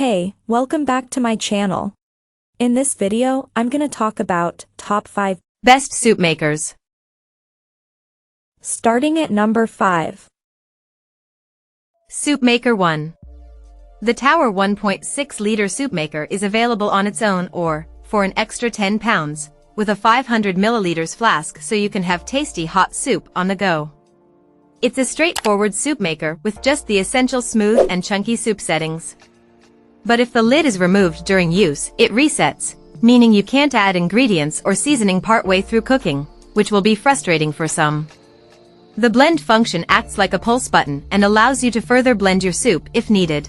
Hey, welcome back to my channel. In this video, I'm gonna talk about top 5 best soup makers. Starting at number 5. Soup Maker 1. The Tower 1.6-liter soup maker is available on its own or, for an extra £10, with a 500 milliliters flask so you can have tasty hot soup on the go. It's a straightforward soup maker with just the essential smooth and chunky soup settings. But if the lid is removed during use, it resets, meaning you can't add ingredients or seasoning partway through cooking, which will be frustrating for some. The blend function acts like a pulse button and allows you to further blend your soup if needed.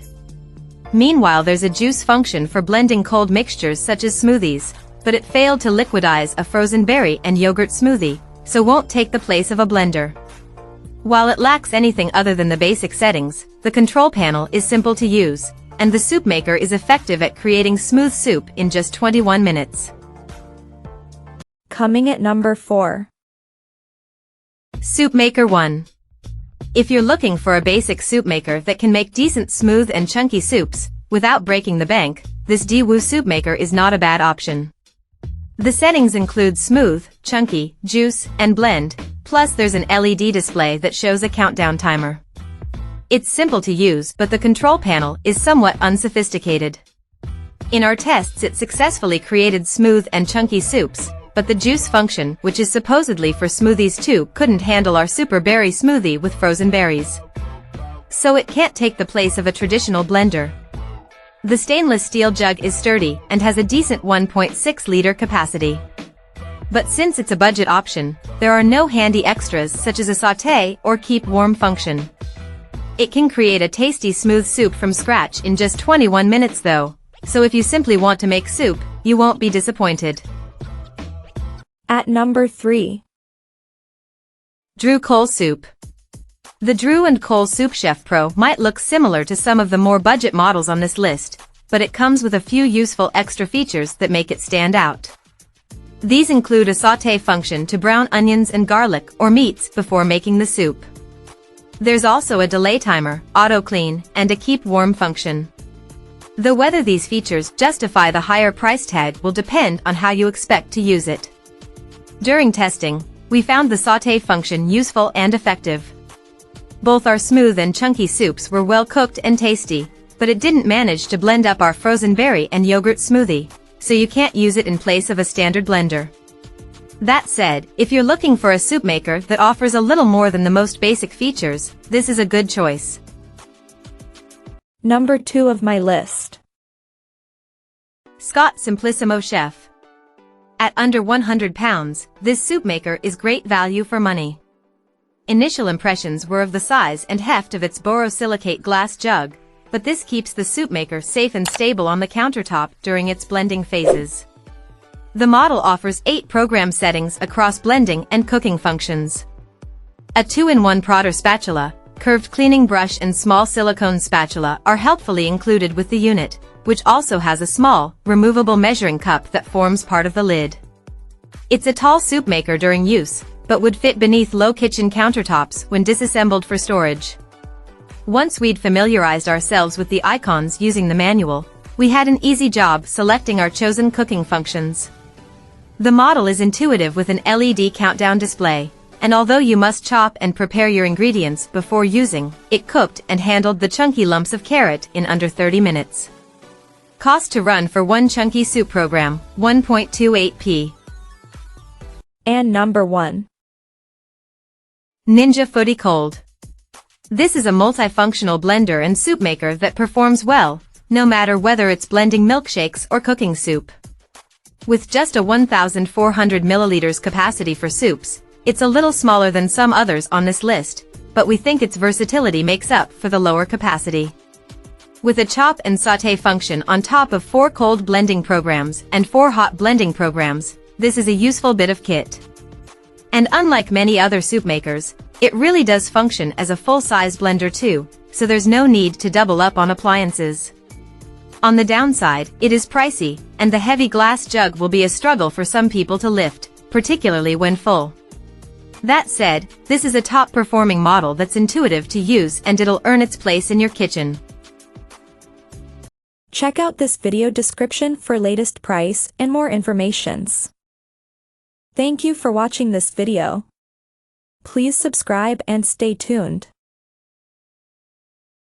Meanwhile, there's a juice function for blending cold mixtures such as smoothies, but it failed to liquidize a frozen berry and yogurt smoothie, so won't take the place of a blender. While it lacks anything other than the basic settings, the control panel is simple to use, and the soup maker is effective at creating smooth soup in just 21 minutes. Coming at number 4. Soup Maker 1. If you're looking for a basic soup maker that can make decent smooth and chunky soups, without breaking the bank, this Daewoo soup maker is not a bad option. The settings include smooth, chunky, juice, and blend, plus there's an LED display that shows a countdown timer. It's simple to use, but the control panel is somewhat unsophisticated. In our tests, it successfully created smooth and chunky soups, but the juice function, which is supposedly for smoothies too, couldn't handle our super berry smoothie with frozen berries. So it can't take the place of a traditional blender. The stainless steel jug is sturdy and has a decent 1.6-liter capacity. But since it's a budget option, there are no handy extras such as a sauté or keep warm function. It can create a tasty smooth soup from scratch in just 21 minutes though, so if you simply want to make soup, you won't be disappointed. At number 3. Drew Cole Soup. The Drew & Cole Soup Chef Pro might look similar to some of the more budget models on this list, but it comes with a few useful extra features that make it stand out. These include a sauté function to brown onions and garlic or meats before making the soup. There's also a delay timer, auto clean, and a keep warm function. Though whether these features justify the higher price tag will depend on how you expect to use it. During testing, we found the sauté function useful and effective. Both our smooth and chunky soups were well cooked and tasty, but it didn't manage to blend up our frozen berry and yogurt smoothie, so you can't use it in place of a standard blender. That said, if you're looking for a soup maker that offers a little more than the most basic features, this is a good choice. Number 2 of my list. Scott Simplissimo Chef. At under £100, this soup maker is great value for money. Initial impressions were of the size and heft of its borosilicate glass jug, but this keeps the soup maker safe and stable on the countertop during its blending phases. The model offers 8 program settings across blending and cooking functions. A 2-in-1 Prodder spatula, curved cleaning brush and small silicone spatula are helpfully included with the unit, which also has a small, removable measuring cup that forms part of the lid. It's a tall soup maker during use, but would fit beneath low kitchen countertops when disassembled for storage. Once we'd familiarized ourselves with the icons using the manual, we had an easy job selecting our chosen cooking functions. The model is intuitive with an LED countdown display, and although you must chop and prepare your ingredients before using, it cooked and handled the chunky lumps of carrot in under 30 minutes. Cost to run for one chunky soup program, 1.28p. And number 1. Ninja Foodi Cold. This is a multifunctional blender and soup maker that performs well, no matter whether it's blending milkshakes or cooking soup. With just a 1,400 milliliters capacity for soups, it's a little smaller than some others on this list, but we think its versatility makes up for the lower capacity. With a chop and sauté function on top of 4 cold blending programs and 4 hot blending programs, this is a useful bit of kit. And unlike many other soup makers, it really does function as a full-size blender too, so there's no need to double up on appliances. On the downside, it is pricey, and the heavy glass jug will be a struggle for some people to lift, particularly when full. That said, this is a top-performing model that's intuitive to use and it'll earn its place in your kitchen. Check out this video description for latest price and more informations. Thank you for watching this video. Please subscribe and stay tuned.